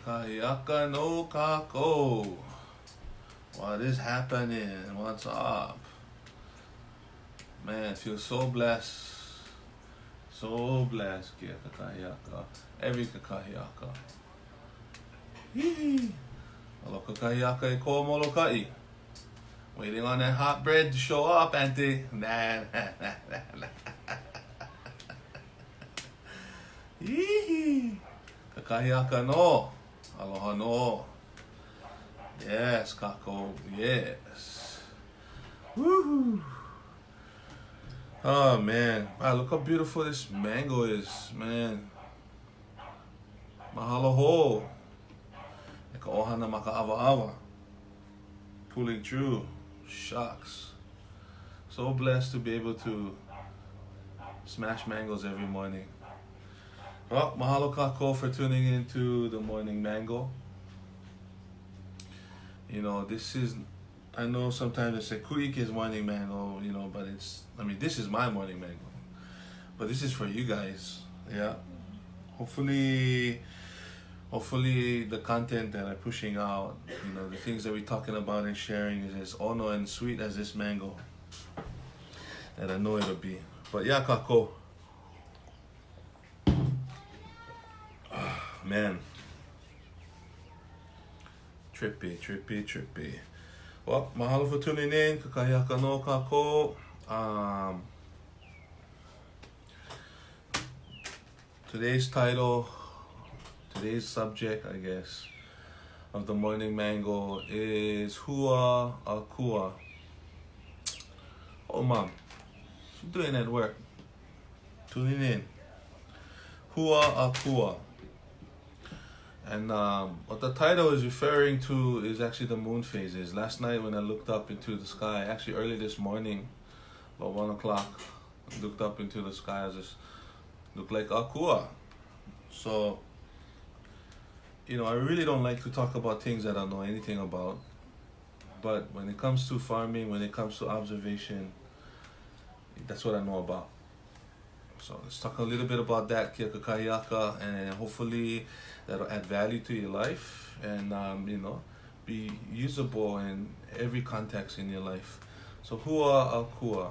Kahiaka no kako. What is happening? What's up? Man, feel so blessed. So blessed, kia kakahiaka. Every kakahiaka. Hee. Alo kakahiaka e ko molokai. Waiting on that hot bread to show up, auntie. Nah. Hee. Kakahiaka no. Aloha no. Yes, kako. Yes. Woohoo. Oh man, wow, look how beautiful this mango is, man. Mahalo ho. Eka ohana maka ava. Pulling through. Shucks. So blessed to be able to smash mangoes every morning. Well, mahalo kako for tuning into the morning mango. You know, this is, I know sometimes they say Kuike is morning mango, you know, but this is my morning mango. But this is for you guys, yeah. Hopefully the content that I'm pushing out, you know, the things that we're talking about and sharing is as ono and sweet as this mango that I know it'll be. But yeah, kako. Man. Trippy. Well, mahalo for tuning in. Kakahiaka no kako. Today's subject, I guess, of the morning mango is Hua Akua. Oh, mom, she's doing that work. Tuning in. Hua Akua. And what the title is referring to is actually the moon phases. Last night when I looked up into the sky, actually early this morning, about 1 o'clock, I looked up into the sky, it just looked like Akua. So, you know, I really don't like to talk about things that I don't know anything about. But when it comes to farming, when it comes to observation, that's what I know about. So let's talk a little bit about that, kia kakahiaka, and hopefully that'll add value to your life and, you know, be usable in every context in your life. So Hua Akua.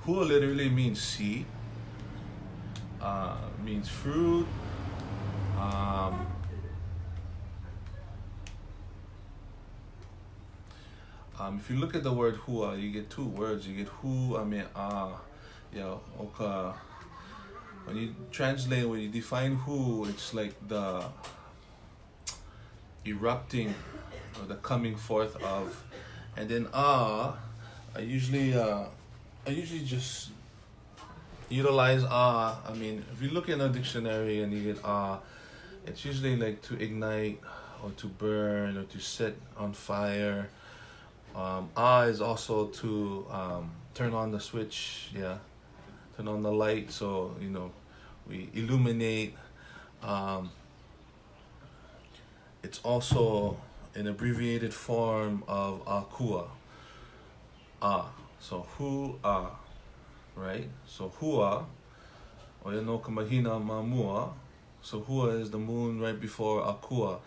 Hua literally means seed, means fruit. If you look at the word hua, you get two words. You get hu, yeah, okay. When you translate, when you define hu, it's like the erupting or the coming forth of, and then I usually just utilize I mean, if you look in a dictionary and you get it's usually like to ignite or to burn or to set on fire. Is also to turn on the switch, yeah. Turn on the light, so you know we illuminate. It's also an abbreviated form of akua. So hua, right? So hua, or no kamahina mamua. So hua is the moon right before akua.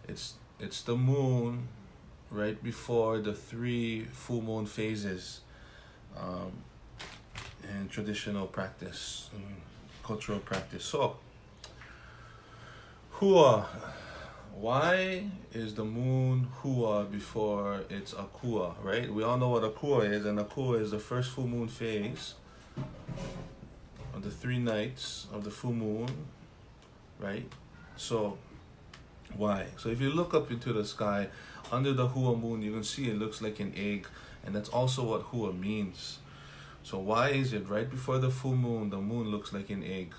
It's the moon right before the 3 full moon phases. In traditional practice, cultural practice. So, Hua, why is the moon Hua before it's Akua, right? We all know what Akua is, and Akua is the first full moon phase of the 3 nights of the full moon, right? So, why? So if you look up into the sky, under the Hua moon, you can see it looks like an egg, and that's also what Hua means. So why is it right before the full moon, the moon looks like an egg?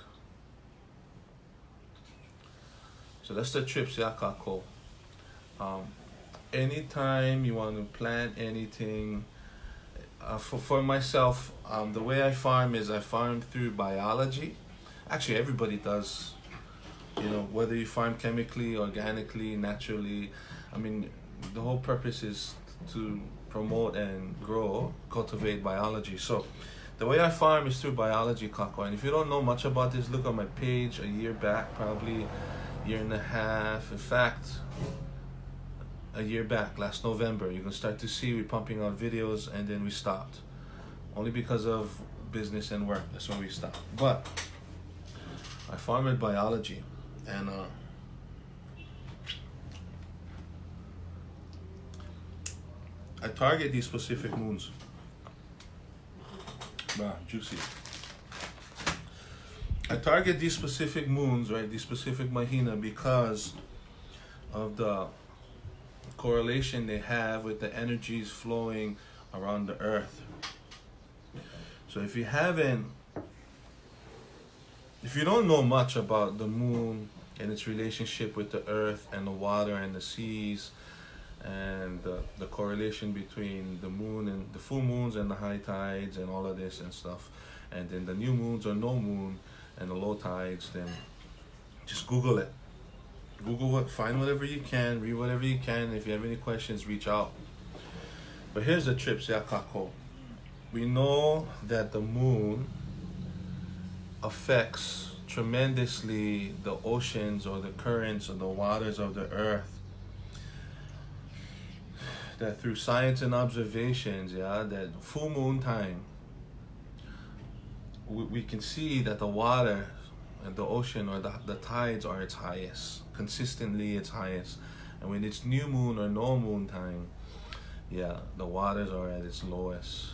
So that's the trips, yakako. Anytime you want to plant anything, for myself, the way I farm is I farm through biology. Actually, everybody does. You know, whether you farm chemically, organically, naturally. I mean, the whole purpose is to promote and grow, cultivate biology. So the way I farm is through biology, kako. And if you don't know much about this, look on my page a year back, probably, year and a half. In fact, a year back, last November, you can start to see we pumping out videos, and then we stopped. Only because of business and work, that's why we stopped. But I farmed biology, and I target these specific moons. Juicy. I target these specific moons, right? These specific mahina, because of the correlation they have with the energies flowing around the earth. So if you don't know much about the moon and its relationship with the earth and the water and the seas, and the correlation between the moon and the full moons and the high tides and all of this and stuff, and then the new moons or no moon and the low tides, then just Google it. Google it, find whatever you can, read whatever you can. If you have any questions, reach out. But here's the trip, Kako. We know that the moon affects tremendously the oceans or the currents or the waters of the earth. That through science and observations, that full moon time, we can see that the water and the ocean or the tides are its highest, consistently its highest. And when it's new moon or no moon time, the waters are at its lowest.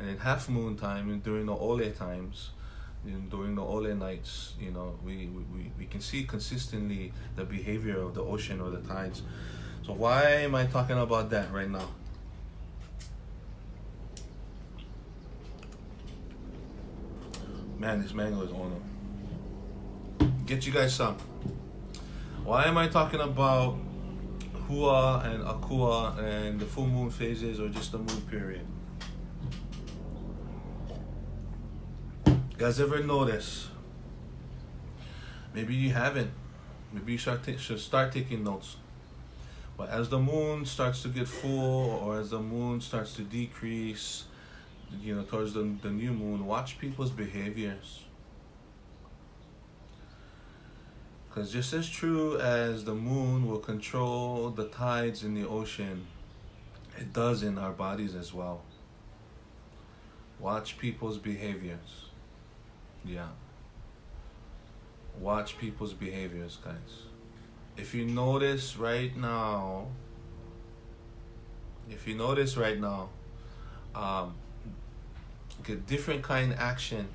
And in half moon time, and during the Ole times, during the Ole nights, we can see consistently the behavior of the ocean or the tides. So why am I talking about that right now? Man, this mango is on them. Get you guys some. Why am I talking about Hua and Akua and the full moon phases or just the moon period? You guys ever notice? Maybe you haven't. Maybe you should start taking notes. But as the moon starts to get full, or as the moon starts to decrease, towards the new moon, watch people's behaviors. Because just as true as the moon will control the tides in the ocean, it does in our bodies as well. Watch people's behaviors. Watch people's behaviors, guys. If you notice right now, get different kind of action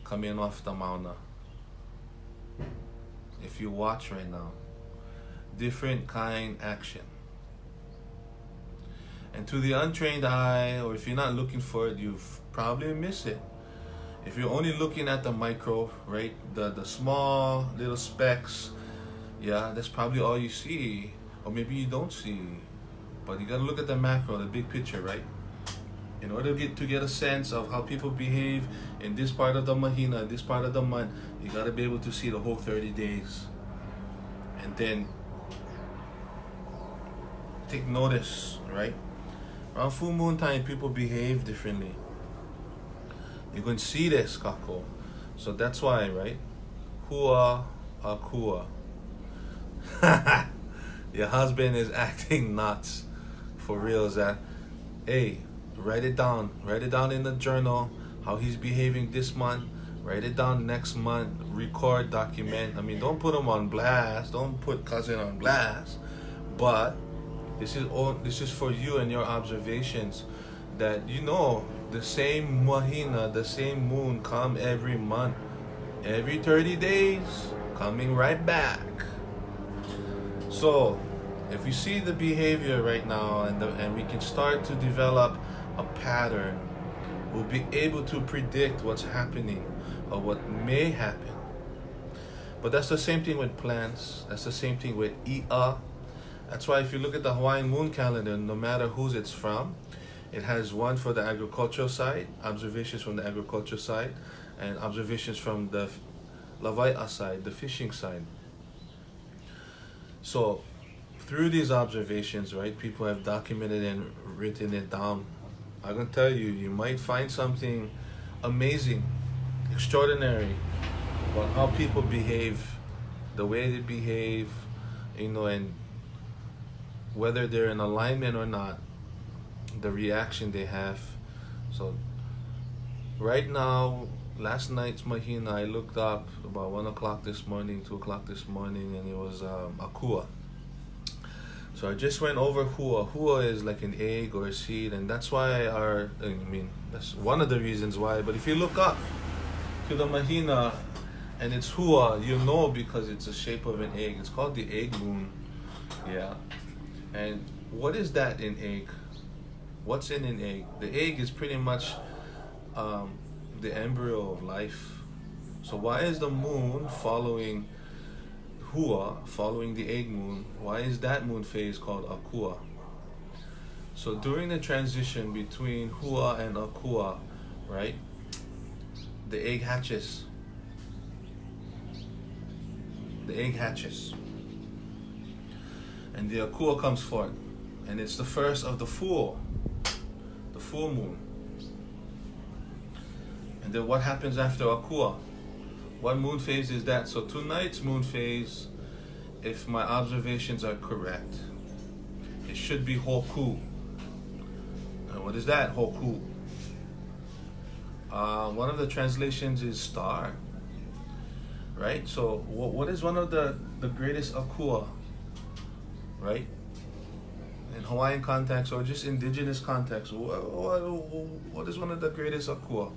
coming off the mauna. If you watch right now, different kind action. And to the untrained eye, or if you're not looking for it, you've probably missed it. If you're only looking at the micro, right, the small little specks, that's probably all you see, or maybe you don't see. But you gotta look at the macro, the big picture, right? In order to get a sense of how people behave in this part of the mahina, this part of the month, you gotta be able to see the whole 30 days. And then take notice, right? Around full moon time, people behave differently. You can see this, Kako. So that's why, right? Hua Akua. Your husband is acting nuts. For real, Zach. Hey, write it down. Write it down in the journal, how he's behaving this month. Write it down next month. Record, document. I mean, don't put him on blast. Don't put cousin on blast. But this is for you and your observations, that the same mahina, the same moon come every month, every 30 days, coming right back. So if we see the behavior right now and we can start to develop a pattern, we'll be able to predict what's happening or what may happen. But that's the same thing with plants. That's the same thing with Ia. That's why if you look at the Hawaiian moon calendar, no matter whose it's from, it has one for the agricultural side, observations from the agricultural side, and observations from the Lawai'a side, the fishing side. So through these observations, right, people have documented and written it down. I can tell you, you might find something amazing, extraordinary about how people behave the way they behave, and whether they're in alignment or not, the reaction they have. So right now, last night's mahina, I looked up about 1 o'clock this morning, 2 o'clock this morning, and it was Akua. So I just went over Hua. Hua is like an egg or a seed, and that's why that's one of the reasons why. But if you look up to the mahina and it's Hua, you know, because it's the shape of an egg. It's called the egg moon. Yeah. And what is that in egg? What's in an egg? The egg is pretty much the embryo of life. So why is the moon following Hua, following the egg moon? Why is that moon phase called Akua? So during the transition between Hua and Akua, right, the egg hatches. The egg hatches. And the Akua comes forth. And it's the first of the full moon. And then what happens after Akua? What moon phase is that? So tonight's moon phase, if my observations are correct, it should be Hoku. And what is that, Hoku? One of the translations is star, right? So what is one of the greatest Akua, right? In Hawaiian context or just indigenous context, what is one of the greatest Akua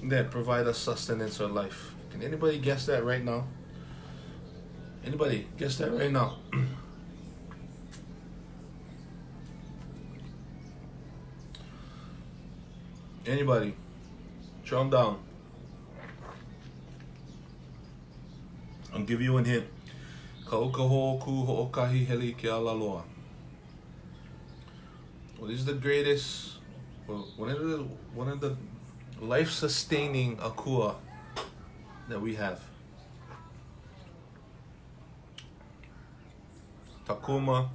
that provide us sustenance or life? Can anybody guess that right now? Anybody guess that right now? Anybody? Throw them down. I'll give you one hint. Ka'ukaho ku ho'okahi heli ke alaloa. What is the greatest, one of the life-sustaining Akua that we have? Takuma?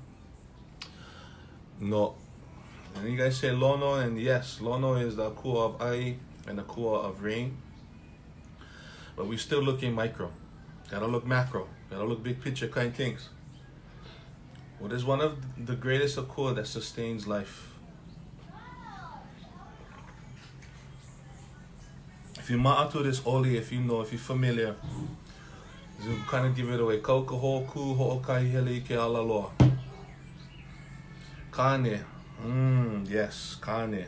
No. And you guys say Lono, and yes, Lono is the Akua of Ai and the Akua of rain. But we're still looking micro. Gotta look macro. Gotta look big picture kind of things. What is one of the greatest Akua that sustains life? If you ma'atu this oli, if you know, if you're familiar, you kind of give it away. Kaukaho ku ho'okahi heli ke alaloa. Kane. Yes, kane.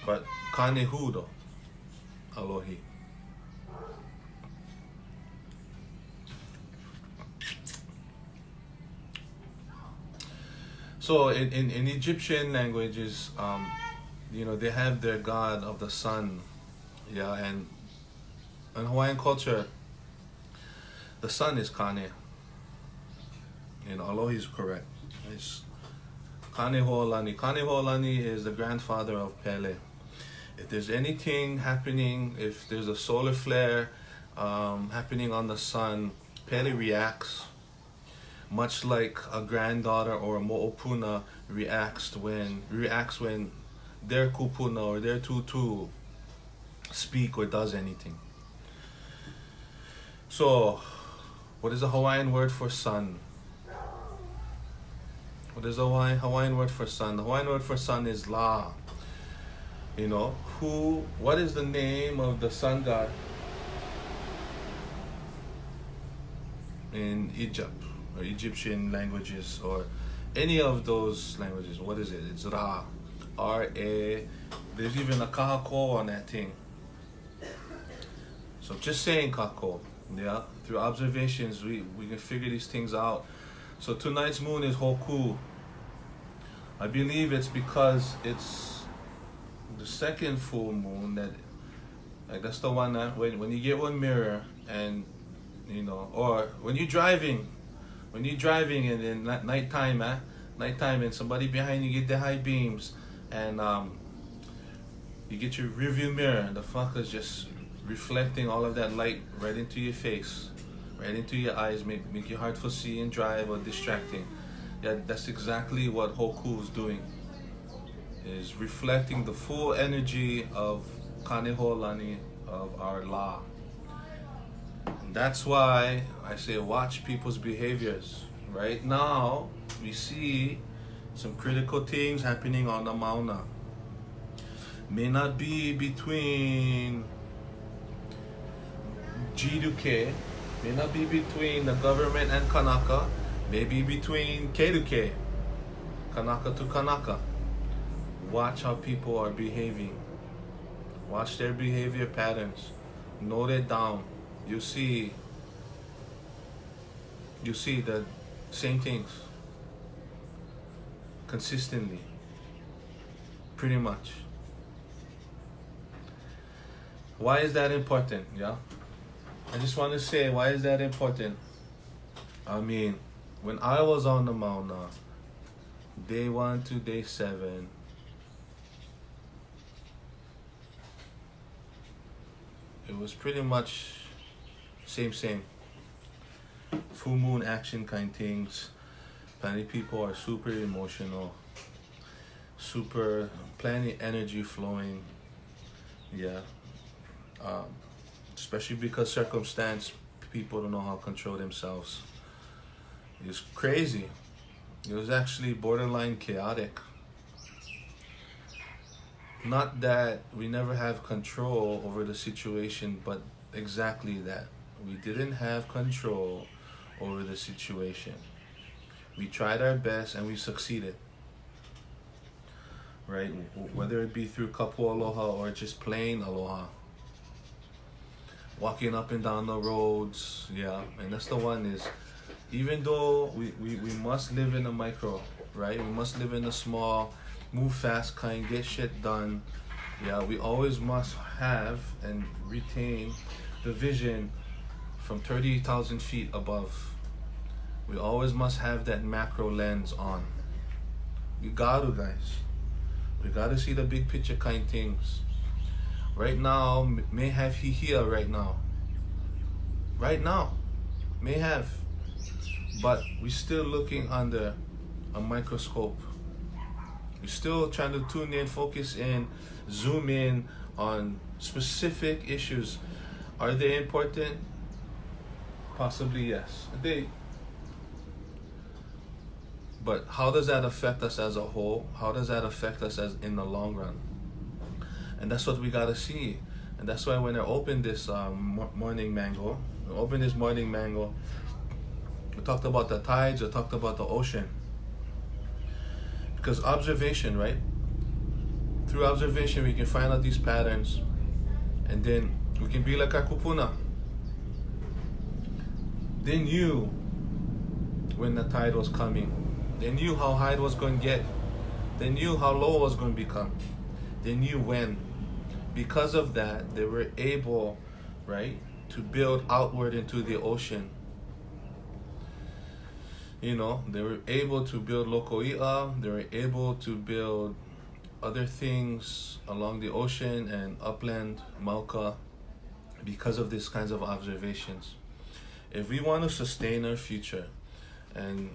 But kane who though? Alohi. So in Egyptian languages, they have their god of the sun. Yeah, and in Hawaiian culture, the sun is Kane. Alohi is correct. It's Kane Ho'olani. Kane Ho'olani is the grandfather of Pele. If there's anything happening, if there's a solar flare happening on the sun, Pele reacts, much like a granddaughter or a mo'opuna reacts when their kupuna or their tutu speak or does anything. So, what is the Hawaiian word for sun? What is the Hawaiian word for sun? The Hawaiian word for sun is La. What is the name of the sun god in Egypt or Egyptian languages or any of those languages? What is it? It's Ra. R-A. There's even a kahako on that thing. So just saying kako. Yeah, through observations we can figure these things out. So tonight's moon is Hoku. I believe it's because it's the second full moon that's the one that when you get one mirror and or when you're driving and in nighttime and somebody behind you get the high beams and you get your rearview mirror and the fucker's just reflecting all of that light right into your face, right into your eyes, make you hard to see and drive or distracting. Yeah, that's exactly what Hoku is doing. Is reflecting the full energy of Kane Ho'olani, of our La. That's why I say watch people's behaviors. Right now, we see some critical things happening on the Mauna. May not be between G to K, may not be between the government and Kanaka, maybe between K to K, Kanaka to Kanaka. Watch how people are behaving. Watch their behavior patterns. Note it down. You see the same things consistently, pretty much. Why is that important? Yeah, I just want to say, why is that important? I mean, when I was on the Mauna, day 1 to day 7, it was pretty much same. Full moon action kind things. Plenty people are super emotional, plenty energy flowing. Yeah. Especially because circumstance, people don't know how to control themselves. It's crazy. It was actually borderline chaotic. Not that we never have control over the situation, but exactly that. We didn't have control over the situation. We tried our best and we succeeded. Right? Whether it be through kapu aloha or just plain aloha. Walking up and down the roads, yeah. And that's the one is, even though we must live in the micro, right? We must live in the small, move fast kind, get shit done. Yeah, we always must have and retain the vision from 30,000 feet above. We always must have that macro lens on. We got to, guys. We got to see the big picture kind things. Right now, may have hihia right now. Right now, may have. But we're still looking under a microscope. We're still trying to tune in, focus in, zoom in on specific issues. Are they important? Possibly yes. But how does that affect us as a whole? How does that affect us as in the long run? And that's what we gotta see. And that's why when I opened this morning mango, we talked about the tides, we talked about the ocean. Because observation, right? Through observation, we can find out these patterns. And then we can be like our kupuna. They knew when the tide was coming. They knew how high it was going to get. They knew how low it was going to become. They knew when. Because of that, they were able, right, to build outward into the ocean. You know, they were able to build lokoi'a. They were able to build other things along the ocean and upland, Mauka, because of these kinds of observations. If we want to sustain our future, and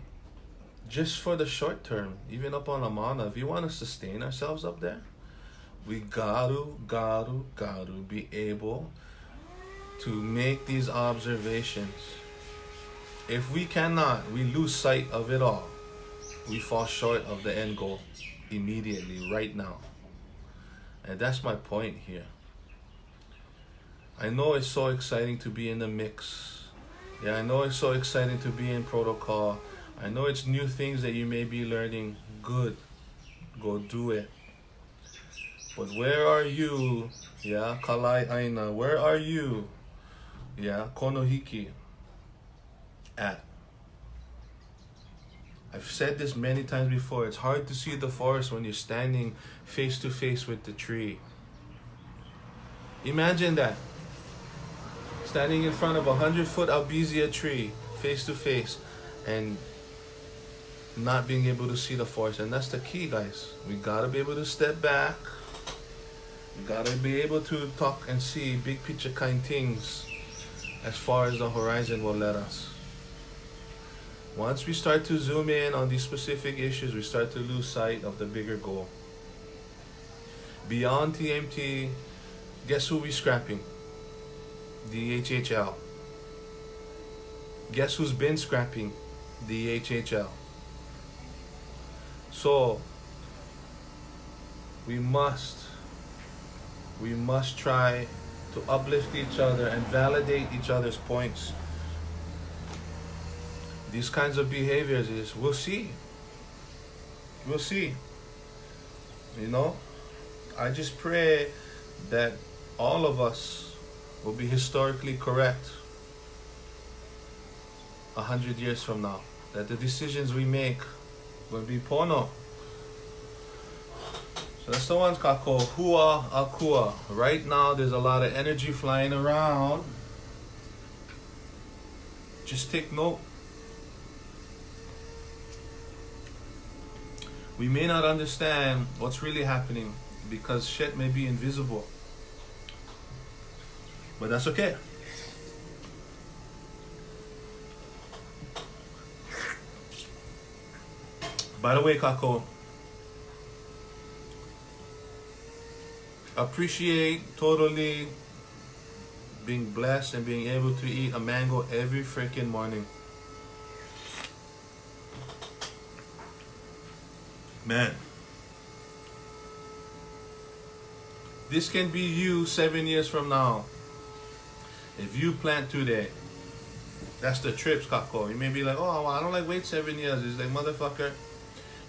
just for the short term, even up on Amana, if we want to sustain ourselves up there, we gotta be able to make these observations. If we cannot, we lose sight of it all. We fall short of the end goal immediately, right now. And that's my point here. I know it's so exciting to be in the mix. Yeah, I know it's so exciting to be in protocol. I know it's new things that you may be learning. Good. Go do it. But where are you? Yeah, Kalai Aina. Where are you? Yeah, Konohiki. At. I've said this many times before. It's hard to see the forest when you're standing face to face with the tree. Imagine that. Standing in front of a 100-foot albizia tree, face to face, and not being able to see the forest. And that's the key, guys. We gotta be able to step back. We gotta be able to talk and see big picture kind things as far as the horizon will let us. Once we start to zoom in on these specific issues, we start to lose sight of the bigger goal. Beyond TMT, guess who we scrapping? The HHL. guess who's been scrapping? The HHL. So we must try to uplift each other and validate each other's points. These kinds of behaviors is, we'll see. You know, I just pray that all of us will be historically correct 100 years from now. That the decisions we make will be pono. So that's the one, Kako. Hua Akua. Right now, there's a lot of energy flying around. Just take note. We may not understand what's really happening because shit may be invisible. But that's okay. By the way, Kako, appreciate totally being blessed and being able to eat a mango every freaking morning. Man, this can be you 7 years from now. If you plant today, that's the trips, Kako. You may be like, oh, well, I don't like wait 7 years. It's like, motherfucker,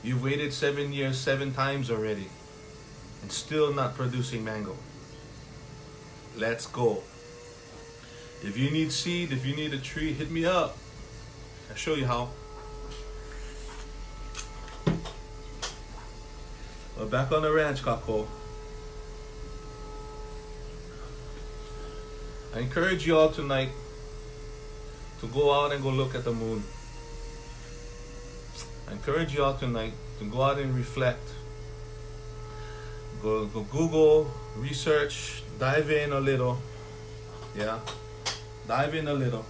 you've waited 7 years 7 times already and still not producing mango. Let's go. If you need seed, if you need a tree, hit me up. I'll show you how. We're back on the ranch, Kako. I encourage you all tonight to go out and go look at the moon. I encourage you all tonight to go out and reflect. Go Google, research, dive in a little. Yeah, dive in a little.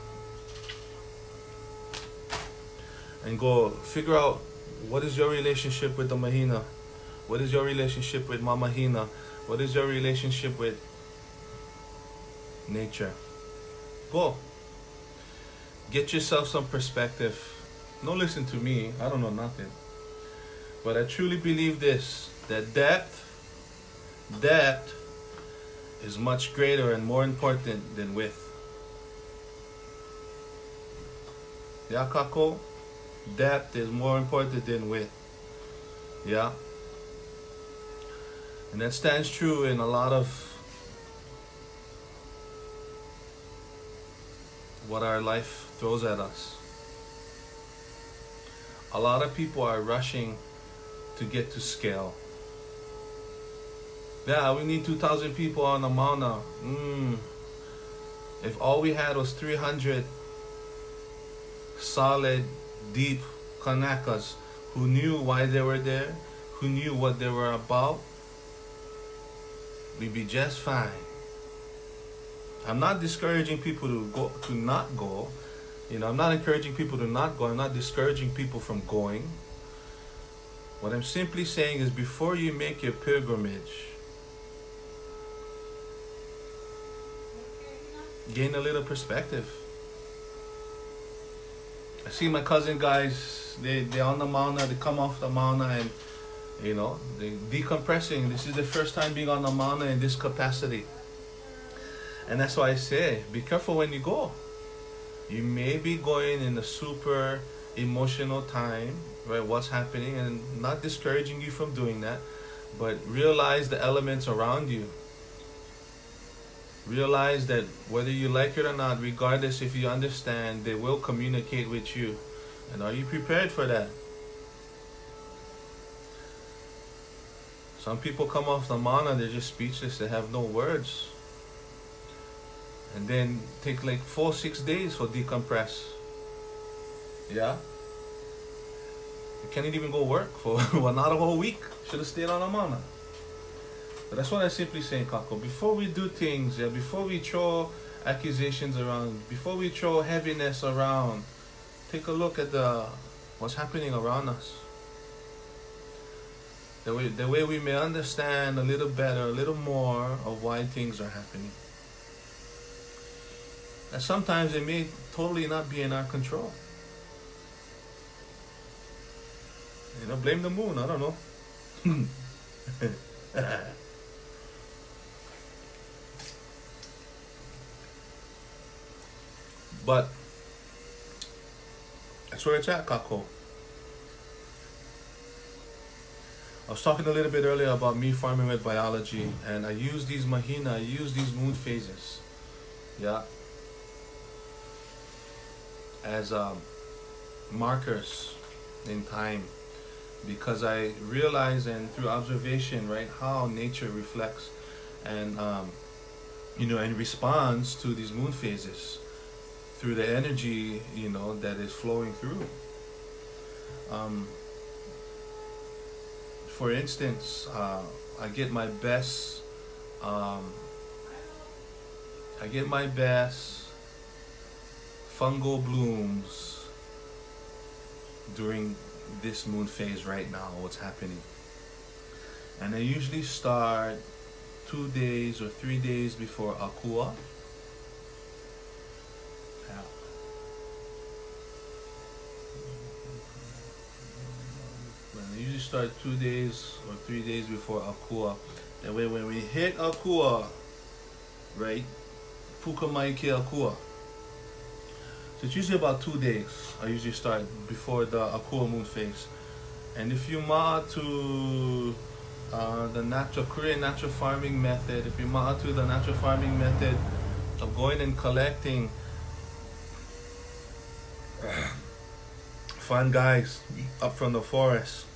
And go figure out what is your relationship with the Mahina. What is your relationship with Mama Hina? What is your relationship with nature? Go. Get yourself some perspective. Don't listen to me. I don't know nothing. But I truly believe this, that depth is much greater and more important than width. Yeah, Kako? Depth is more important than width. Yeah? And that stands true in a lot of what our life throws at us. A lot of people are rushing to get to scale. Yeah, we need 2,000 people on the Mauna. If all we had was 300 solid, deep Kanakas who knew why they were there, who knew what they were about, we'd be just fine. I'm not discouraging people to not go. You know, I'm not encouraging people to not go. I'm not discouraging people from going. What I'm simply saying is, before you make your pilgrimage, gain a little perspective. I see my cousin guys, they're on the Mauna, they come off the Mauna and, you know, they decompressing. This is the first time being on the Mauna in this capacity. And that's why I say, be careful when you go. You may be going in a super emotional time, right? What's happening, and not discouraging you from doing that, but realize the elements around you. Realize that whether you like it or not, regardless if you understand, they will communicate with you. And are you prepared for that? Some people come off the Mauna, they're just speechless, they have no words. And then take like 4-6 days for decompress. Yeah? You can't even go work for well, not a whole week. Should have stayed on the Mauna. But that's what I simply say, Kako. Before we do things, yeah, before we throw accusations around, before we throw heaviness around, take a look at what's happening around us. The way we may understand a little better, a little more of why things are happening. And sometimes it may totally not be in our control. You know, blame the moon. I don't know. But that's where it's at, Kako. I was talking a little bit earlier about me farming with biology, and I use these mahina, I use these moon phases, yeah, as markers in time, because I realize, and through observation, right, how nature reflects and you know, and responds to these moon phases through the energy, you know, that is flowing through. For instance, I get my best fungal blooms during this moon phase right now, what's happening. And I usually start 2 days or 3 days before Akua. Yeah. I usually start 2 days or 3 days before Akua. That way when we hit Akua, right? Kamakea-Ohelo. So it's usually about 2 days. I usually start before the Akua moon phase. And if you ma to the Korean natural farming method, if you ma to the natural farming method of going and collecting fun guys up from the forest,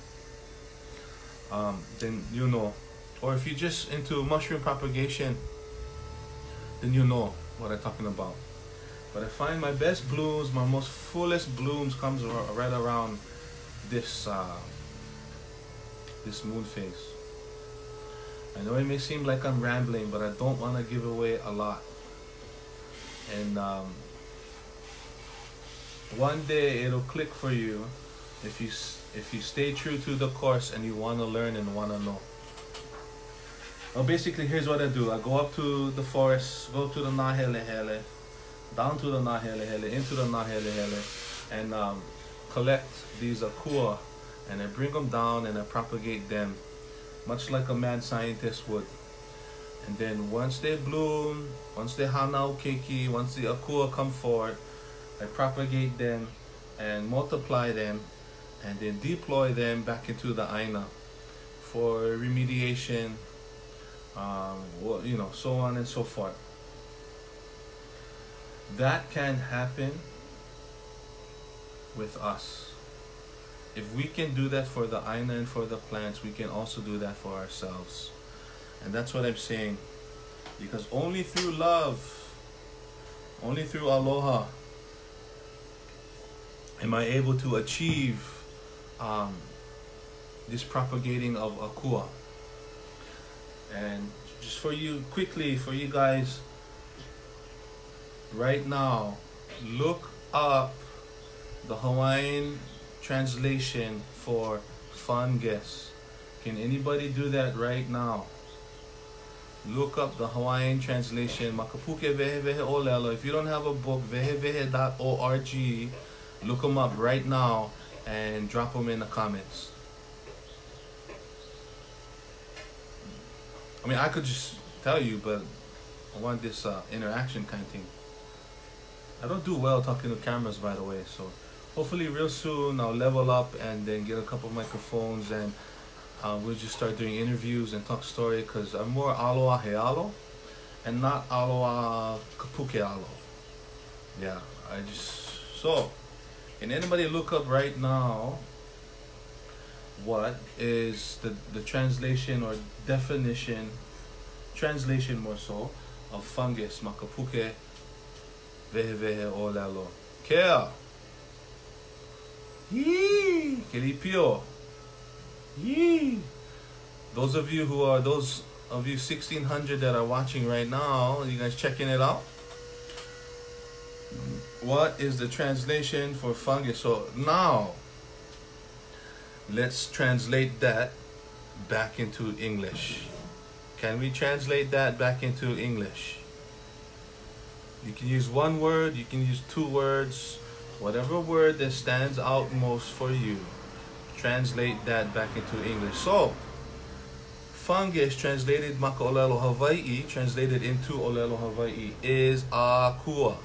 then you know. Or if you're just into mushroom propagation, then you know what I'm talking about. But I find my best blooms, my most fullest blooms comes right around this this moon phase. I know it may seem like I'm rambling, but I don't want to give away a lot. And one day it'll click for you if you stay true to the course and you want to learn and want to know. Well, basically, here's what I do. I go up to the forest, go to the Nahelehele, down to the Nahelehele, into the Nahelehele, and collect these Akua, and I bring them down and I propagate them, much like a mad scientist would. And then once they bloom, once they hanao keiki, once the Akua come forward, I propagate them and multiply them, and then deploy them back into the aina for remediation, well, you know, so on and so forth. That can happen with us. If we can do that for the aina and for the plants, we can also do that for ourselves. And that's what I'm saying, because only through love, only through aloha, am I able to achieve this propagating of Akua. And just for you, quickly, for you guys, right now, look up the Hawaiian translation for fungus. Can anybody do that right now? Look up the Hawaiian translation, Makapuke Vehe Vehe Olelo. If you don't have a book, vehevehe.org, look them up right now and drop them in the comments. I mean, I could just tell you, but I want this interaction kind of thing. I don't do well talking to cameras, by the way, so hopefully real soon I'll level up and then get a couple microphones, and we'll just start doing interviews and talk story, because I'm more aloha healo and not aloha kapukealo. Yeah, so can anybody look up right now what is the translation or definition, translation more so, of fungus, makapuke vehe vehe olelo. Kea. Yee. Kelipio. Yee. Those of you 1600 that are watching right now, you guys checking it out? What is the translation for fungus? So now, let's translate that back into English. Can we translate that back into English? You can use one word, you can use two words, whatever word that stands out most for you. Translate that back into English. So, fungus translated Maka-Ohelo Hawaii, translated into Olelo Hawaii, is Akua.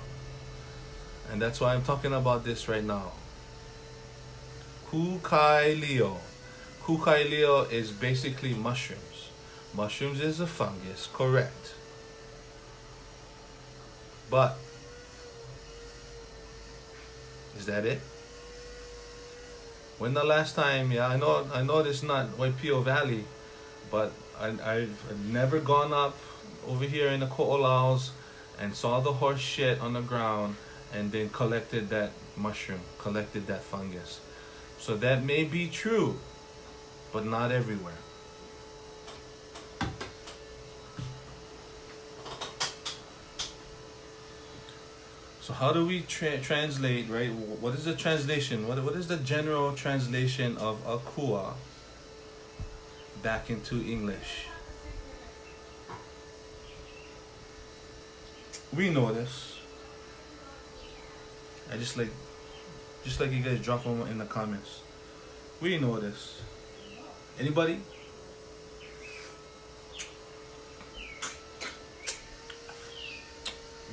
And that's why I'm talking about this right now. Kuike. Kuike is basically mushrooms. Mushrooms is a fungus, correct. But, is that it? When the last time, I know this is not Waipio Valley, but I've never gone up over here in the Ko'olaus and saw the horse shit on the ground and then collected that mushroom, collected that fungus. So that may be true, but not everywhere. So how do we translate, right? What is the translation? What is the general translation of Akua back into English? We know this. I just like you guys drop them in the comments. We know this. Anybody?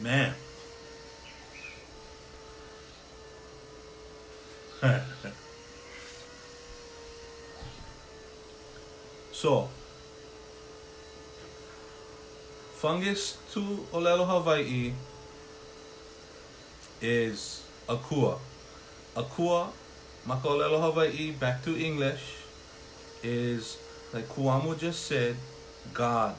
Man. So, fungus to Olelo Hawaii is Akua. Akua, Maka-Ohelo Hawaii, back to English, is, like Kuamu just said, God.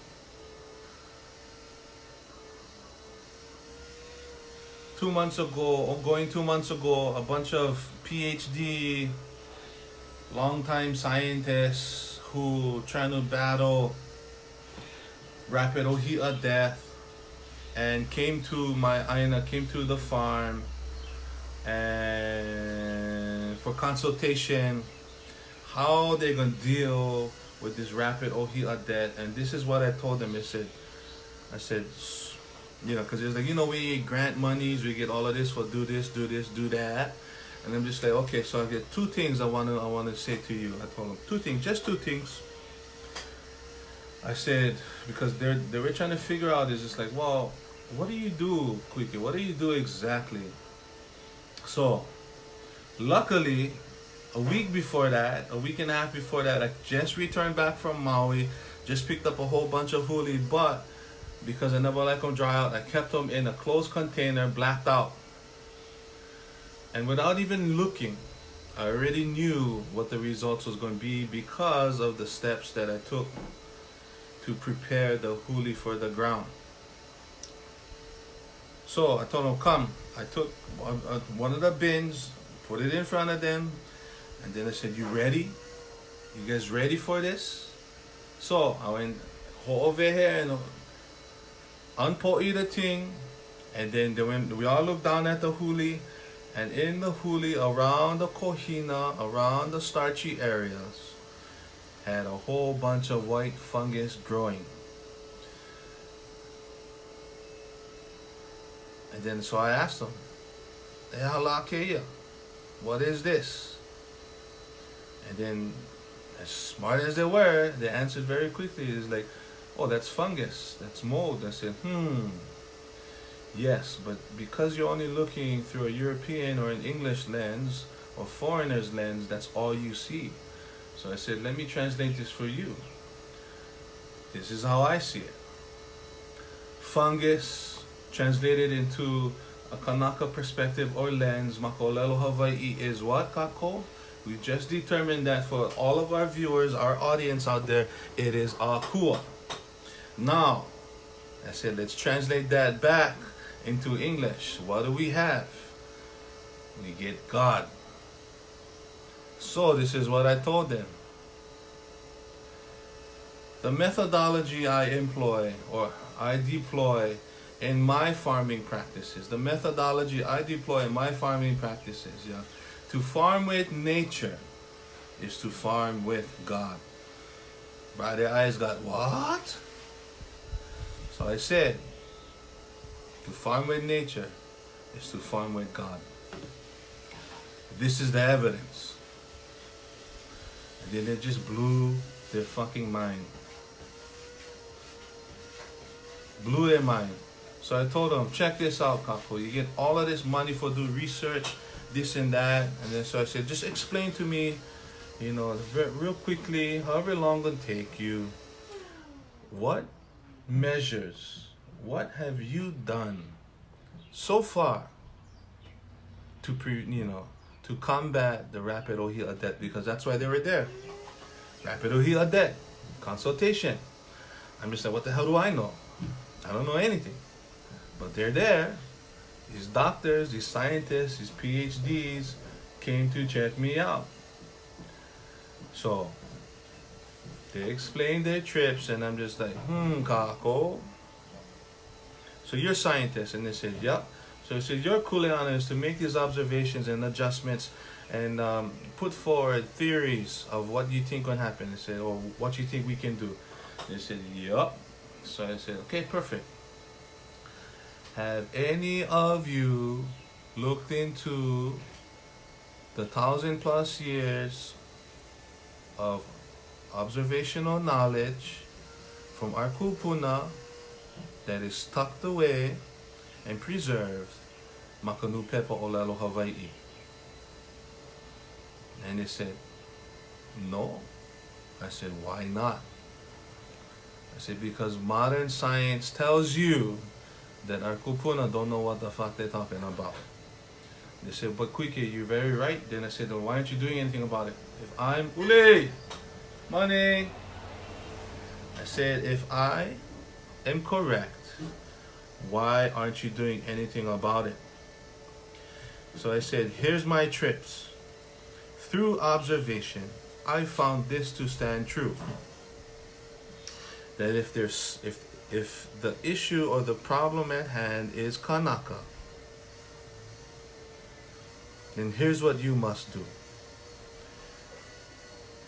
2 months ago, or going 2 months ago, a bunch of PhD, long-time scientists who trying to battle rapid ohia death and came to the farm and for consultation how they're gonna deal with this rapid ohia death. And this is what I told them. I said, you know, because it's like, you know, we grant monies, we get all of this for do this, do that. And I'm just like, okay, so I get two things I wanna say to you. I told them two things, just two things. I said, because they were trying to figure out, is just like, well, what do you do, Kuike? What do you do exactly? So, luckily, a week and a half before that, I just returned back from Maui, just picked up a whole bunch of huli, but because I never let them dry out, I kept them in a closed container, blacked out. And without even looking, I already knew what the results was going to be because of the steps that I took to prepare the huli for the ground. So I told them, come. I took one of the bins, put it in front of them, and then I said, you ready? You guys ready for this? So I went over here and unpo'i the thing, and then we all looked down at the huli, and in the huli, around the kohina, around the starchy areas, had a whole bunch of white fungus growing. And then so I asked them, "Hey, Halakeia, what is this?" And then, as smart as they were, they answered very quickly. It's like, "Oh, that's fungus, that's mold." I said, yes, but because you're only looking through a European or an English lens or foreigner's lens, that's all you see. So I said, let me translate this for you. This is how I see it. Fungus, translated into a Kanaka perspective or lens, Maka-Ohelo Hawaii is what, Kako? We just determined that for all of our viewers, our audience out there, it is Akua. Now, I said, let's translate that back into English. What do we have? We get God. So this is what I told them. The methodology I employ or I deploy in my farming practices, to farm with nature is to farm with God. Right, their eyes got, what? So I said, To farm with nature is to farm with God. This is the evidence. And then it just blew their fucking mind. Blew their mind. So I told them, check this out, Kako. You get all of this money for do research, this and that. And then so I said, just explain to me, you know, real quickly, however long it'll take you, what measures, what have you done so far to to combat the rapid ohia debt? Because that's why they were there. Rapid ohia debt consultation. I'm just like, what the hell do I know? I don't know anything. But they're there. These doctors, these scientists, these PhDs came to check me out. So they explained their trips, and I'm just like, Kako. So you're scientists, and they said, yep. So he said, your kuleana is to make these observations and adjustments and put forward theories of what you think will happen. They said, or what you think we can do. They said, yep. So I said, okay, perfect. Have any of you looked into the 1,000+ years of observational knowledge from our kupuna that is tucked away and preserved Kamakea-Ohelo, Hawaii? And they said, no. I said, why not? I said, because modern science tells you that our kupuna don't know what the fuck they're talking about. They said, but Kuike, you're very right. Then I said, well, why aren't you doing anything about it? If I'm Ule, money. I said, if I am correct, why aren't you doing anything about it? So I said, here's my trips. Through observation, I found this to stand true. That if the issue or the problem at hand is Kanaka, then here's what you must do.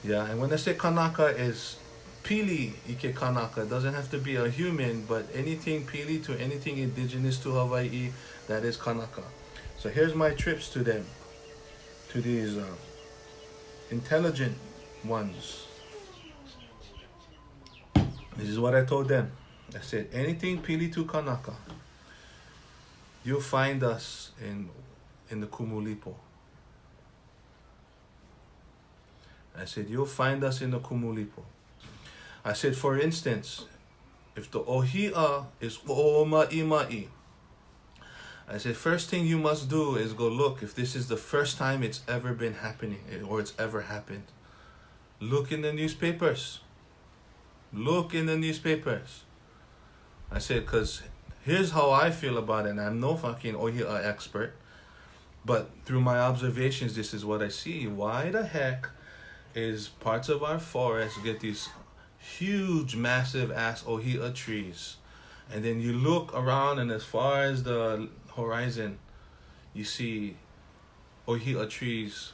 Yeah, and when I say Kanaka is Pili Ike Kanaka, it doesn't have to be a human, but anything Pili to anything indigenous to Hawaii, that is Kanaka. So here's my trips to them, to these intelligent ones. This is what I told them. I said, anything Pili to Kanaka, you'll find us in the Kumulipo. I said, you'll find us in the Kumulipo. I said, for instance, if the ohia is O'ma'i, I said, first thing you must do is go look if this is the first time it's ever been happening or it's ever happened. Look in the newspapers. Look in the newspapers. I said, because here's how I feel about it. And I'm no fucking ohia expert. But through my observations, this is what I see. Why the heck is parts of our forest get these huge, massive ass ohia trees? And then you look around, and as far as the horizon, you see ohia trees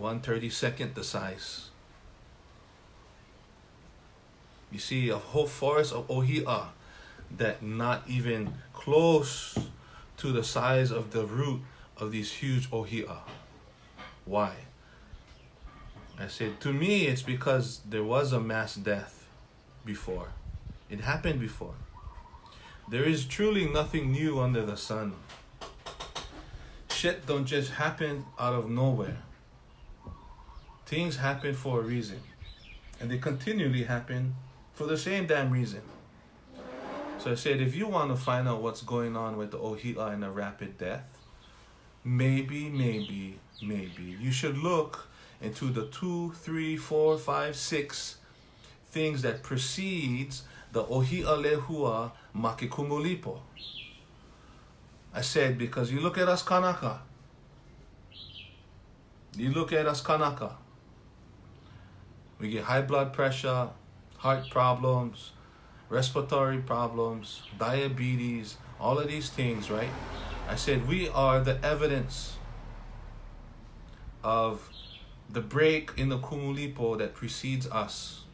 1/32 the size. You see a whole forest of ohia that not even close to the size of the root of these huge ohia. Why? I said, to me, it's because there was a mass death before. It happened before. There is truly nothing new under the sun. Shit don't just happen out of nowhere. Things happen for a reason. And they continually happen for the same damn reason. So I said, if you want to find out what's going on with the ohia and the rapid death, maybe you should look into the 2, 3, 4, 5, 6 things that precedes the ohia lehua makekumulipo. I said, because you look at us Kanaka. You look at us Kanaka. We get high blood pressure, heart problems, respiratory problems, diabetes, all of these things, right? I said, we are the evidence of the break in the Kumulipo that precedes us.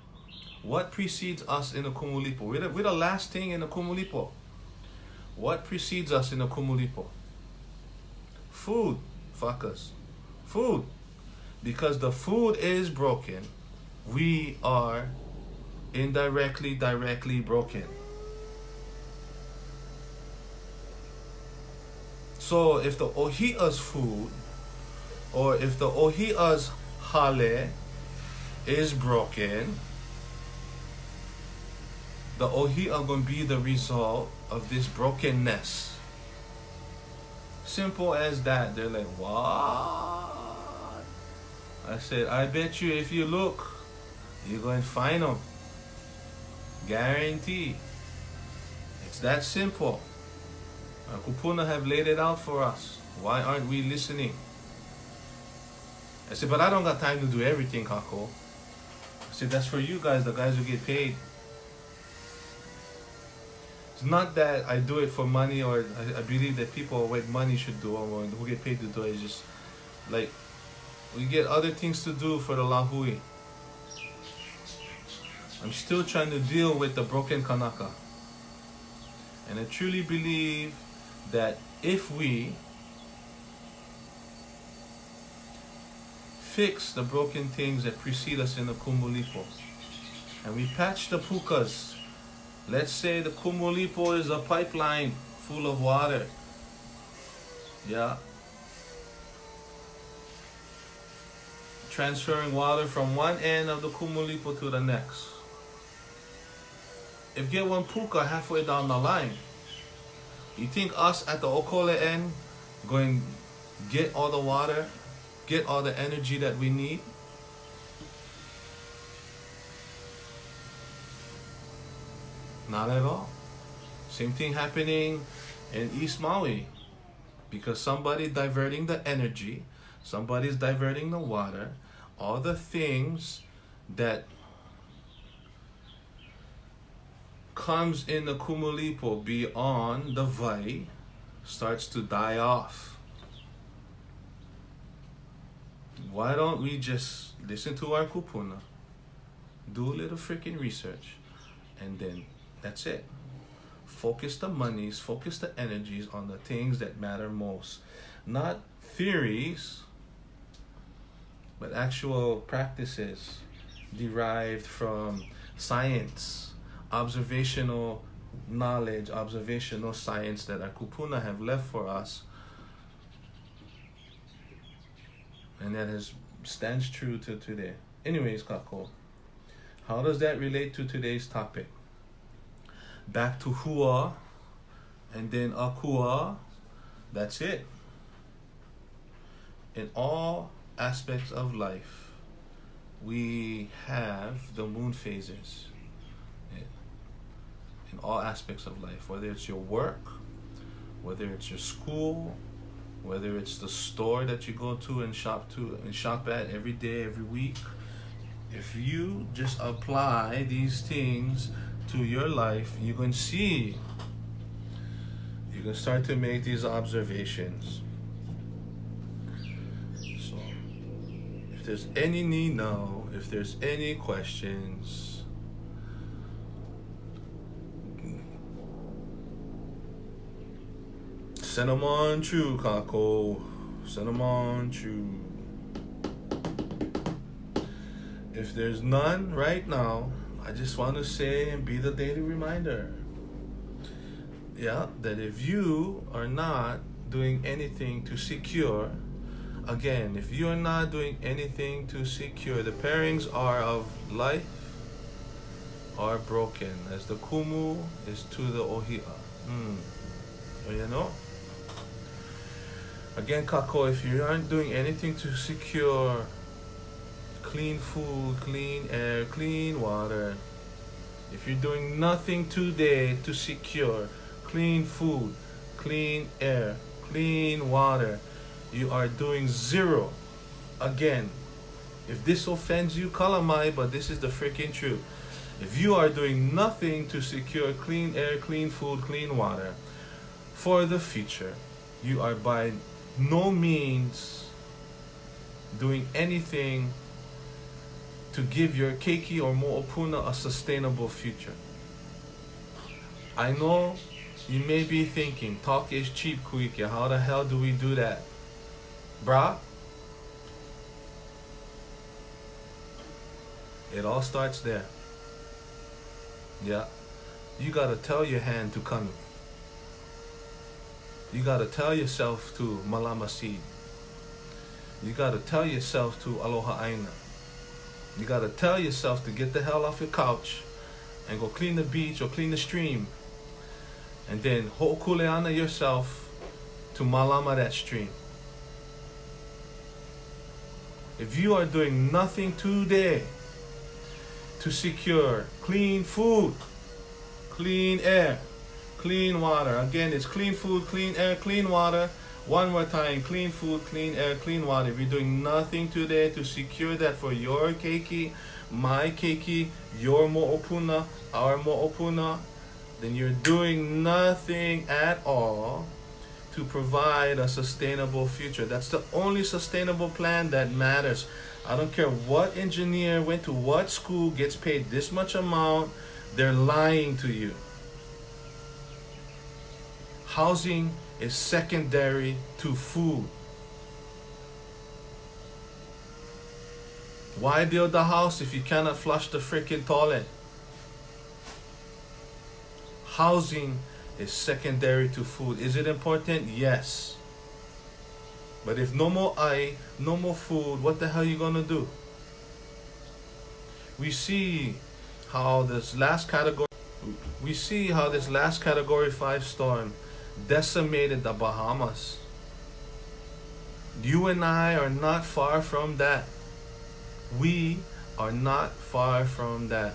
What precedes us in the Kumulipo? We're the last thing in the Kumulipo. What precedes us in the Kumulipo? Food, fuckers. Food. Because the food is broken, we are indirectly, directly broken. So if the Ohia's food, or if the Ohia's hale is broken, the Ohia gonna be the result of this brokenness. Simple as that. They're like, what? I said, I bet you if you look, you're going to find them. Guarantee. It's that simple. Kupuna have laid it out for us. Why aren't we listening? I said, but I don't got time to do everything, Kako. I said, that's for you guys, the guys who get paid. It's not that I do it for money, or I believe that people with money should do it, or who get paid to do it. It's just like we get other things to do for the Lahui. I'm still trying to deal with the broken Kanaka. And I truly believe that if we fix the broken things that precede us in the Kumulipo, and we patch the pukas. Let's say the Kumulipo is a pipeline full of water. Yeah. Transferring water from one end of the Kumulipo to the next. If get one puka halfway down the line, you think us at the Okole end going get all the water, get all the energy that we need? Not at all. Same thing happening in East Maui. Because somebody diverting the energy, somebody's diverting the water, all the things that comes in the Kumulipo beyond the Vai starts to die off. Why don't we just listen to our kupuna, do a little freaking research, and then that's it. Focus the monies, focus the energies on the things that matter most. Not theories, but actual practices derived from science, observational knowledge, observational science that our kupuna have left for us, and that stands true to today. Anyways, Kako, how does that relate to today's topic? Back to Hua, and then Akua. That's it. In all aspects of life, we have the moon phases. In all aspects of life, whether it's your work, whether it's your school, whether it's the store that you go to and shop at every day, every week. If you just apply these things to your life, you can see, you can start to make these observations. So if there's any need now, if there's any questions, send them on through, Kako. Send them on through. If there's none right now, I just want to say and be the daily reminder. Yeah, that if you are not doing anything to secure, again, if you are not doing anything to secure, the pairings are of life are broken, as the Kumu is to the Ohia. You know? Again, Kako, if you aren't doing anything to secure clean food, clean air, clean water, if you're doing nothing today to secure clean food, clean air, clean water, you are doing zero. Again, if this offends you, kalamai, but this is the freaking truth. If you are doing nothing to secure clean air, clean food, clean water for the future, you are by no means doing anything to give your keiki or mo'opuna a sustainable future. I know You may be thinking, talk is cheap, Kuike. How the hell do we do that? Brah? It all starts there. Yeah. You gotta tell your hand to kanu. You gotta tell yourself to malama seed. You gotta tell yourself to aloha aina. You gotta tell yourself to get the hell off your couch and go clean the beach or clean the stream. And then ho'okuleana yourself to malama that stream. If you are doing nothing today to secure clean food, clean air, clean water. Again, it's clean food, clean air, clean water. One more time, clean food, clean air, clean water. If you're doing nothing today to secure that for your keiki, my keiki, your mo'opuna, our mo'opuna, then you're doing nothing at all to provide a sustainable future. That's the only sustainable plan that matters. I don't care what engineer went to what school, gets paid this much amount, they're lying to you. Housing is secondary to food. Why build a house if you cannot flush the freaking toilet? Housing is secondary to food. Is it important? Yes. But if no more no more food, what the hell are you gonna do? We see how this last category 5 storm decimated the Bahamas. You and I are not far from that. We are not far from that.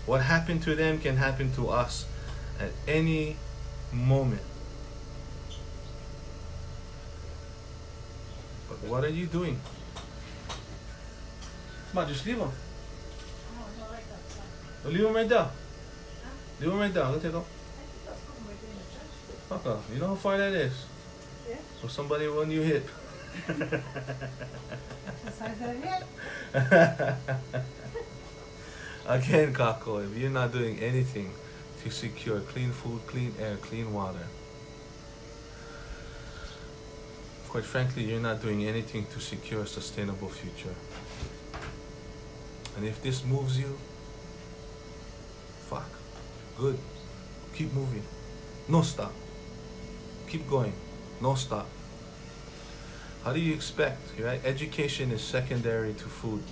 What happened to them can happen to us at any moment. But what are you doing? Come on, just leave them. Leave them right there. Leave them right there. Go take them. Fuck off. You know how far that is? Yeah. So somebody when you hit. Again, Kako, if you're not doing anything to secure clean food, clean air, clean water, quite frankly, you're not doing anything to secure a sustainable future. And if this moves you, fuck, good. Keep moving. No stop. Keep going. No stop. How do you expect, right? Education is secondary to food.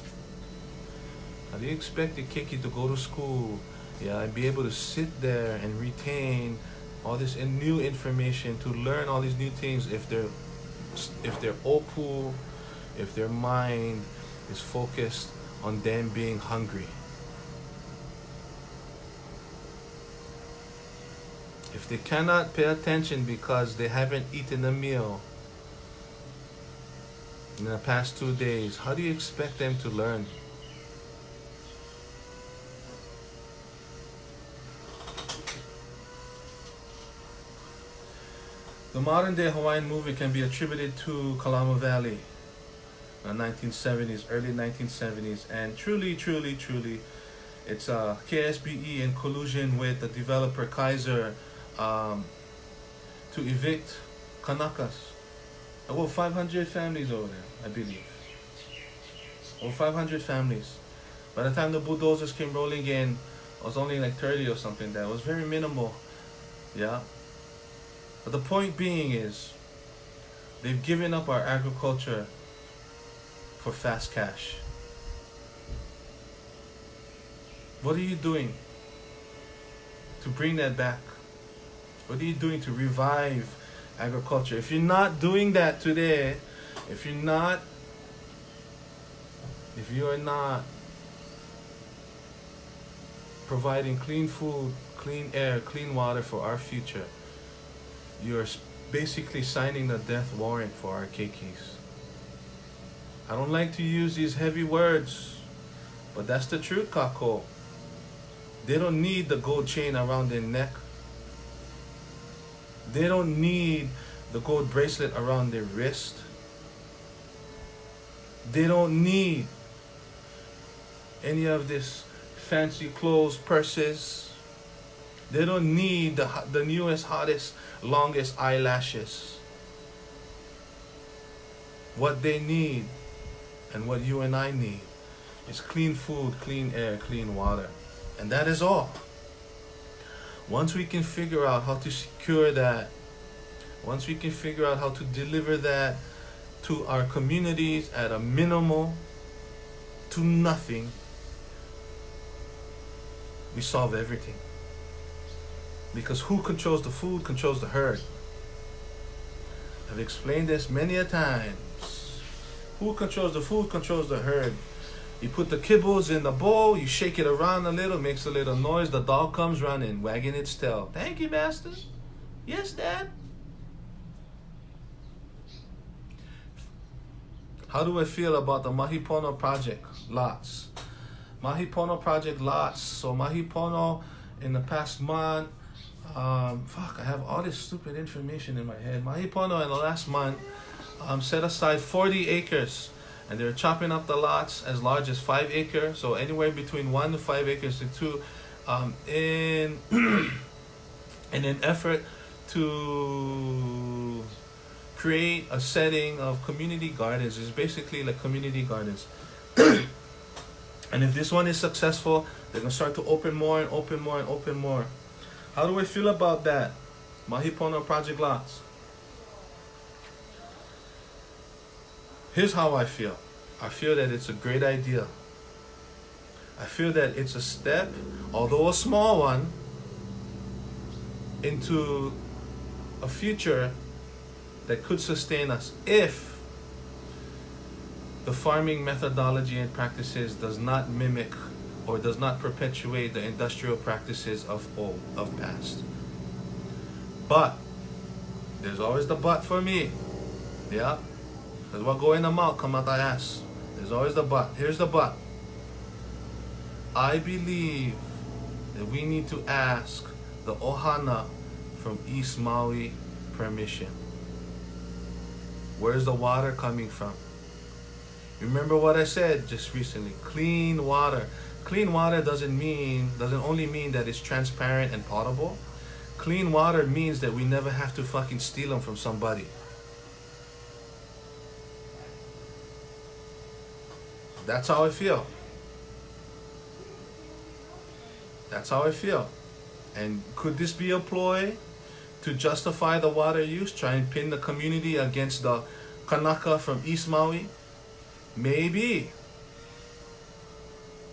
How do you expect the keiki to go to school, and be able to sit there and retain all this new information, to learn all these new things if their opu, if their mind is focused on them being hungry? If they cannot pay attention because they haven't eaten a meal in the past 2 days, how do you expect them to learn? The modern day Hawaiian movement can be attributed to Kalama Valley, 1970s, early 1970s, and truly, it's KSBE in collusion with the developer Kaiser to evict Kanakas. About 500 families over there, I believe. Over 500 families. By the time the bulldozers came rolling in, it was only like 30 or something. That was very minimal. Yeah. But the point being is, they've given up our agriculture for fast cash. What are you doing to bring that back? What are you doing to revive agriculture? If you're not doing that today, if you are not providing clean food, clean air, clean water for our future, you're basically signing the death warrant for our keikis. I don't like to use these heavy words, but that's the truth, Kako. They don't need the gold chain around their neck. They don't need the gold bracelet around their wrist. They don't need any of this fancy clothes, purses. They don't need the newest, hottest, longest eyelashes. What they need, and what you and I need, is clean food, clean air, clean water. And that is all. Once we can figure out how to secure that, once we can figure out how to deliver that to our communities at a minimal to nothing, we solve everything. Because who controls the food controls the herd. I've explained this many a times. Who controls the food controls the herd. You put the kibbles in the bowl, you shake it around a little, makes a little noise, the dog comes running, wagging its tail. Thank you, master. Yes, Dad. How do I feel about the Mahipono project lots? Mahipono project lots. So Mahipono in the past month, I have all this stupid information in my head. Mahipono in the last month set aside 40 acres, and they're chopping up the lots as large as 5 acres, so anywhere between 1 to 5 acres to 2, in an effort to create a setting of community gardens. It's basically like community gardens. And if this one is successful, they're gonna start to open more and open more and open more. How do I feel about that? Mahipono project lots. Here's how I feel. I feel that it's a great idea. I feel that it's a step, although a small one, into a future that could sustain us if the farming methodology and practices does not mimic or does not perpetuate the industrial practices of past. But there's always the but for me. Yeah? Because what go in the mouth come out the ass. There's always the but. Here's the but. I believe that we need to ask the Ohana from East Maui permission. Where's the water coming from? Remember what I said just recently. Clean water. Clean water doesn't only mean that it's transparent and potable. Clean water means that we never have to fucking steal them from somebody. That's how I feel. That's how I feel. And could this be a ploy to justify the water use? Try and pin the community against the Kanaka from East Maui? Maybe.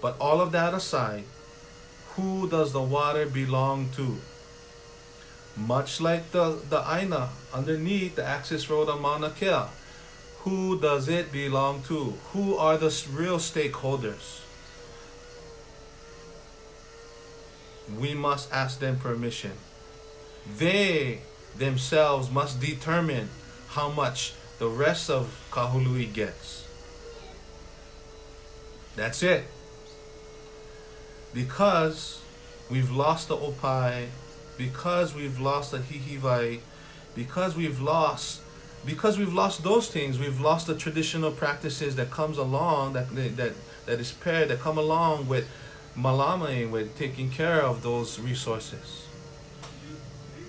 But all of that aside, who does the water belong to? Much like the Aina underneath the access road on Mauna Kea. Who does it belong to? Who are the real stakeholders? We must ask them permission. They themselves must determine how much the rest of Kahului gets. That's it. Because we've lost the Opai, because we've lost the Hihivai, because we've lost those things, we've lost the traditional practices that comes along, that is paired, that come along with malamaing, with taking care of those resources.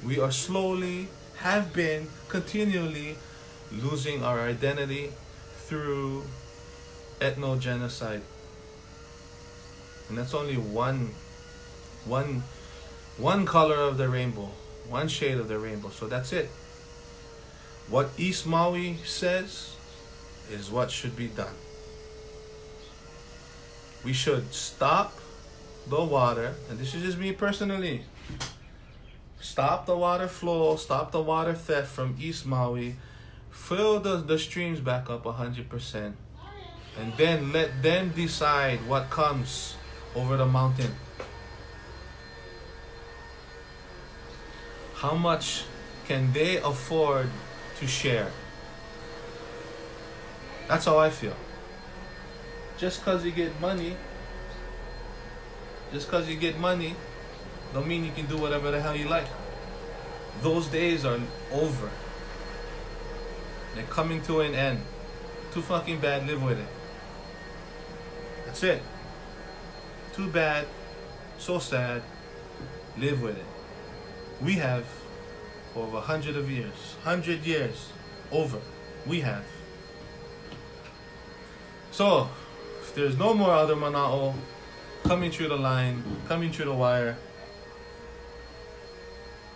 We are slowly, have been continually losing our identity through ethno-genocide. And that's only one color of the rainbow, one shade of the rainbow. So that's it. What East Maui says is what should be done. We should stop the water, and this is just me personally. Stop the water flow, stop the water theft from East Maui, fill the streams back up 100%, and then let them decide what comes over the mountain. How much can they afford to share? That's how I feel. Just because you get money, don't mean you can do whatever the hell you like. Those days are over. They're coming to an end. Too fucking bad, live with it. That's it. Too bad, so sad, live with it. We have for over 100 years over. We have. So, if there's no more other mana'o coming through the line, coming through the wire,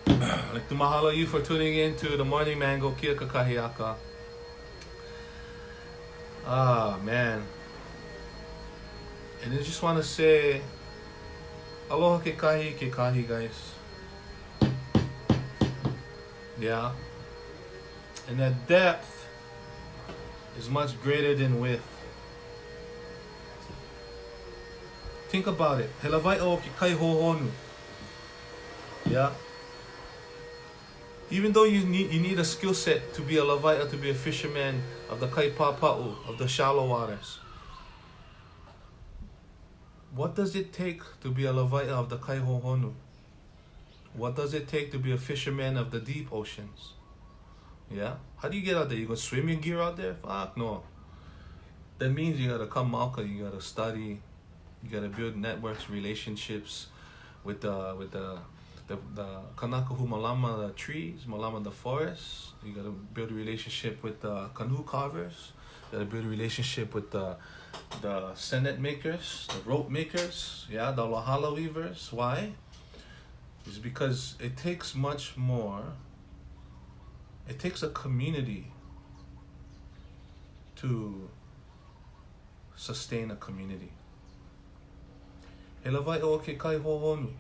I'd like to mahalo you for tuning in to the Morning Mango Kia Kakahiaka. Ah, man. And I just want to say, aloha ke kahi, guys. Yeah. And that depth is much greater than width. Think about it. Helawai o ke kai hohonu. Yeah. Even though you need a skill set to be a lavaia, to be a fisherman of the kai papa'u, of the shallow waters. What does it take to be a lavaia of the kai hohonu? What does it take to be a fisherman of the deep oceans? Yeah? How do you get out there? You gonna swim your gear out there? Fuck no. That means you gotta come mauka, you gotta study, you gotta build networks, relationships with the kanakahu malama, the trees, malama, the forests. You gotta build a relationship with the canoe carvers. You gotta build a relationship with the senet makers, the rope makers, yeah, the lahala weavers. Why? It's because it takes much more. It takes a community to sustain a community. Helawai o ke kai hohonu.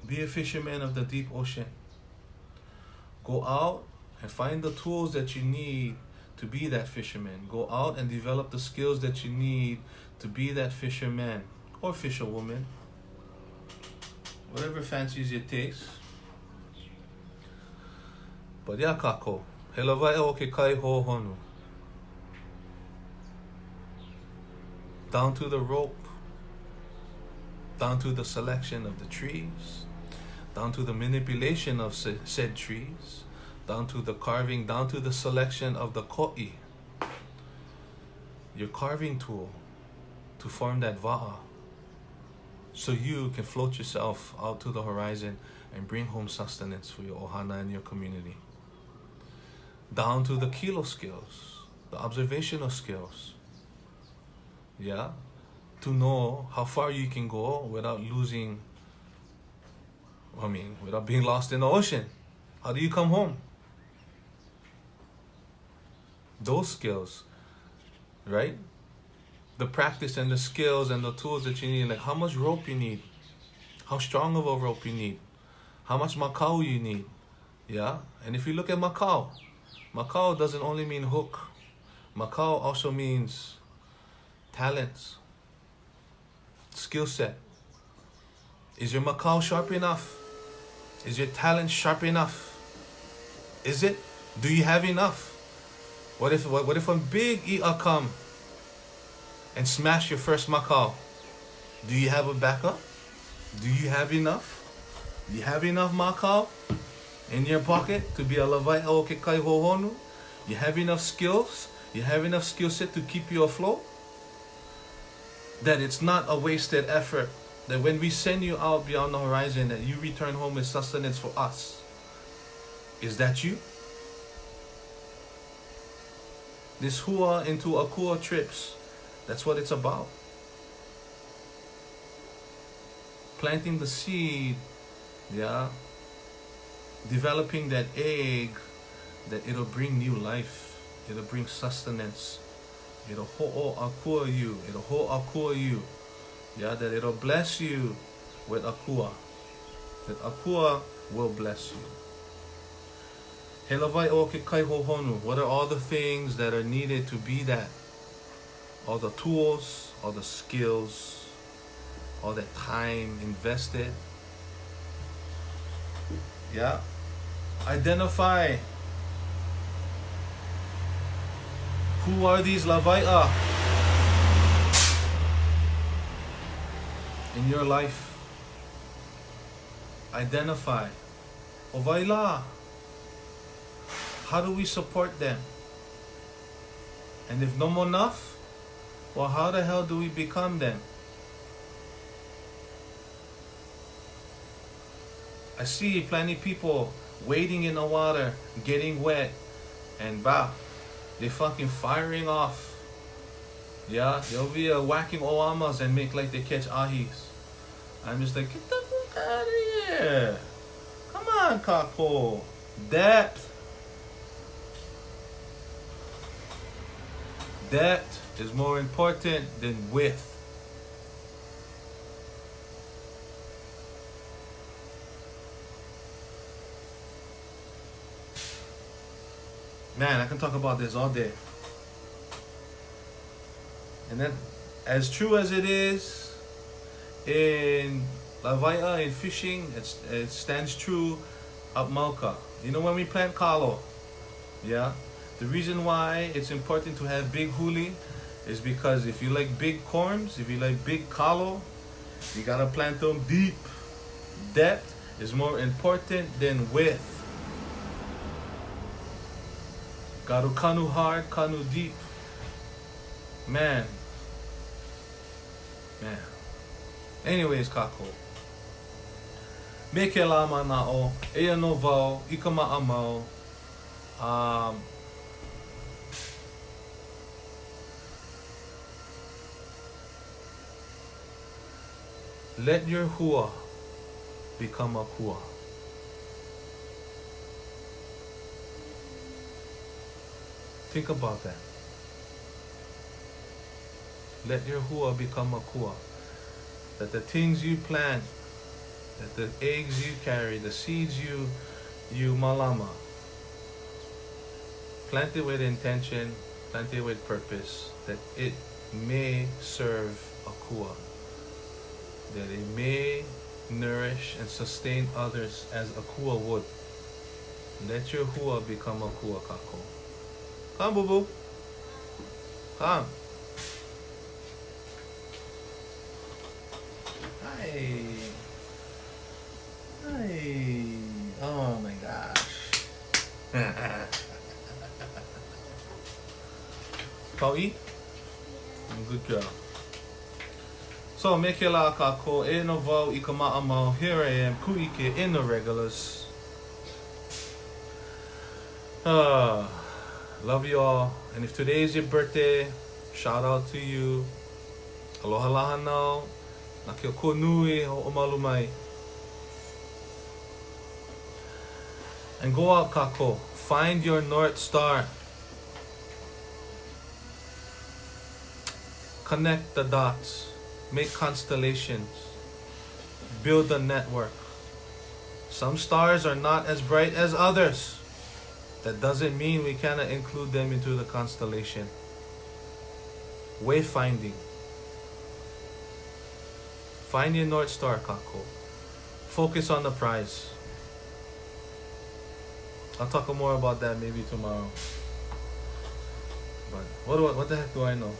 Be a fisherman of the deep ocean. Go out and find the tools that you need to be that fisherman. Go out and develop the skills that you need to be that fisherman or fisherwoman. Whatever fancies your taste. But yeah, kako. Helawai o ke kai hohonu. Down to the rope. Down to the selection of the trees. Down to the manipulation of said trees, down to the carving, down to the selection of the ko'i, your carving tool to form that va'a, so you can float yourself out to the horizon and bring home sustenance for your ohana and your community. Down to the kilo skills, the observational skills, yeah, to know how far you can go without without being lost in the ocean. How do you come home? Those skills, right? The practice and the skills and the tools that you need, like how much rope you need, how strong of a rope you need, how much makau you need, yeah? And if you look at makau, makau doesn't only mean hook. Makau also means talents, skill set. Is your makau sharp enough? Is your talent sharp enough? Is it? Do you have enough? What if a big i'a come and smash your first makau? Do you have a backup? Do you have enough? Do you have enough makau in your pocket to be a lawai o ke kai hohonu? You have enough skills? You have enough skill set to keep you afloat? That it's not a wasted effort. That when we send you out beyond the horizon, that you return home with sustenance for us. Is that you? This Hua into Akua trips, that's what it's about. Planting the seed, yeah. Developing that egg, that it'll bring new life. It'll bring sustenance. It'll ho'o akua you. It'll ho'o akua you. Yeah, that it'll bless you with akua. That akua will bless you. Helawai o ke kai hohonu. What are all the things that are needed to be that? All the tools, all the skills, all that time invested. Yeah. Identify who are these lawai'a in your life. Identify. Ovaila. How do we support them? And if no more enough, well, how the hell do we become them? I see plenty people wading in the water, getting wet, and they fucking firing off. Yeah, they'll be whacking oamas and make like they catch ahis. I'm just like, get the fuck out of here. Come on, Kako. Depth. Depth is more important than width. Man, I can talk about this all day. And then, as true as it is in Lavaya, in fishing, it stands true up Malka. You know, when we plant kalo, yeah, the reason why it's important to have big huli is because if you like big corms, if you like big kalo, you gotta plant them deep. Depth is more important than width. Gotta kanu hard, kanu deep. Man. Anyways, Kako. Meke lama nao, ea no vau, ika ma'amau. Let your hua become a kua. Think about that. Let your hua become a kua. That the things you plant, that the eggs you carry, the seeds you malama, plant it with intention, plant it with purpose, that it may serve a kua, that it may nourish and sustain others as a kua would. Let your hua become a kua, Kako. Come, boo boo. Come. Hi. Hi. Oh my gosh. Kau good girl. So, meke la Kako, e no vau I ka ma'amau. Here I am, Kuike in the regulars. Love you all. And if today is your birthday, shout out to you. Aloha lahanau. Na kia konui ho omalu mai. And go out, Kako. Find your North Star. Connect the dots. Make constellations. Build a network. Some stars are not as bright as others. That doesn't mean we cannot include them into the constellation. Wayfinding. Find your North Star, Kako. Focus on the prize. I'll talk more about that maybe tomorrow. But what the heck do I know?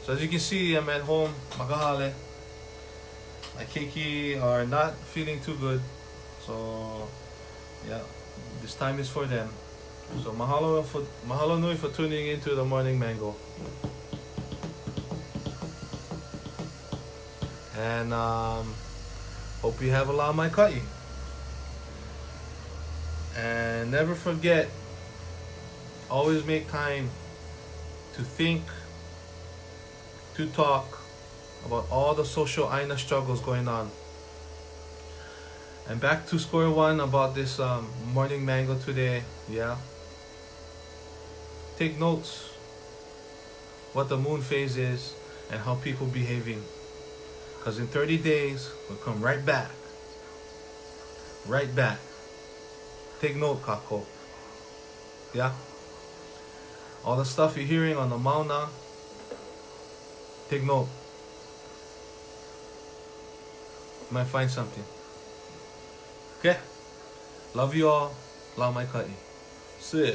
So as you can see, I'm at home. Makahale. My keiki are not feeling too good. So yeah, this time is for them. So mahalo nui for tuning into the Morning Mango. And hope you have a la mai kai. And never forget, always make time to think, to talk about all the social aina struggles going on. And back to square one about this Morning Mango today, yeah. Take notes what the moon phase is and how people behaving. Because in 30 days, we'll come right back. Right back. Take note, Kako. Yeah? All the stuff you're hearing on the Mauna, take note. You might find something. Okay? Love you all. Lau mai kai. See ya.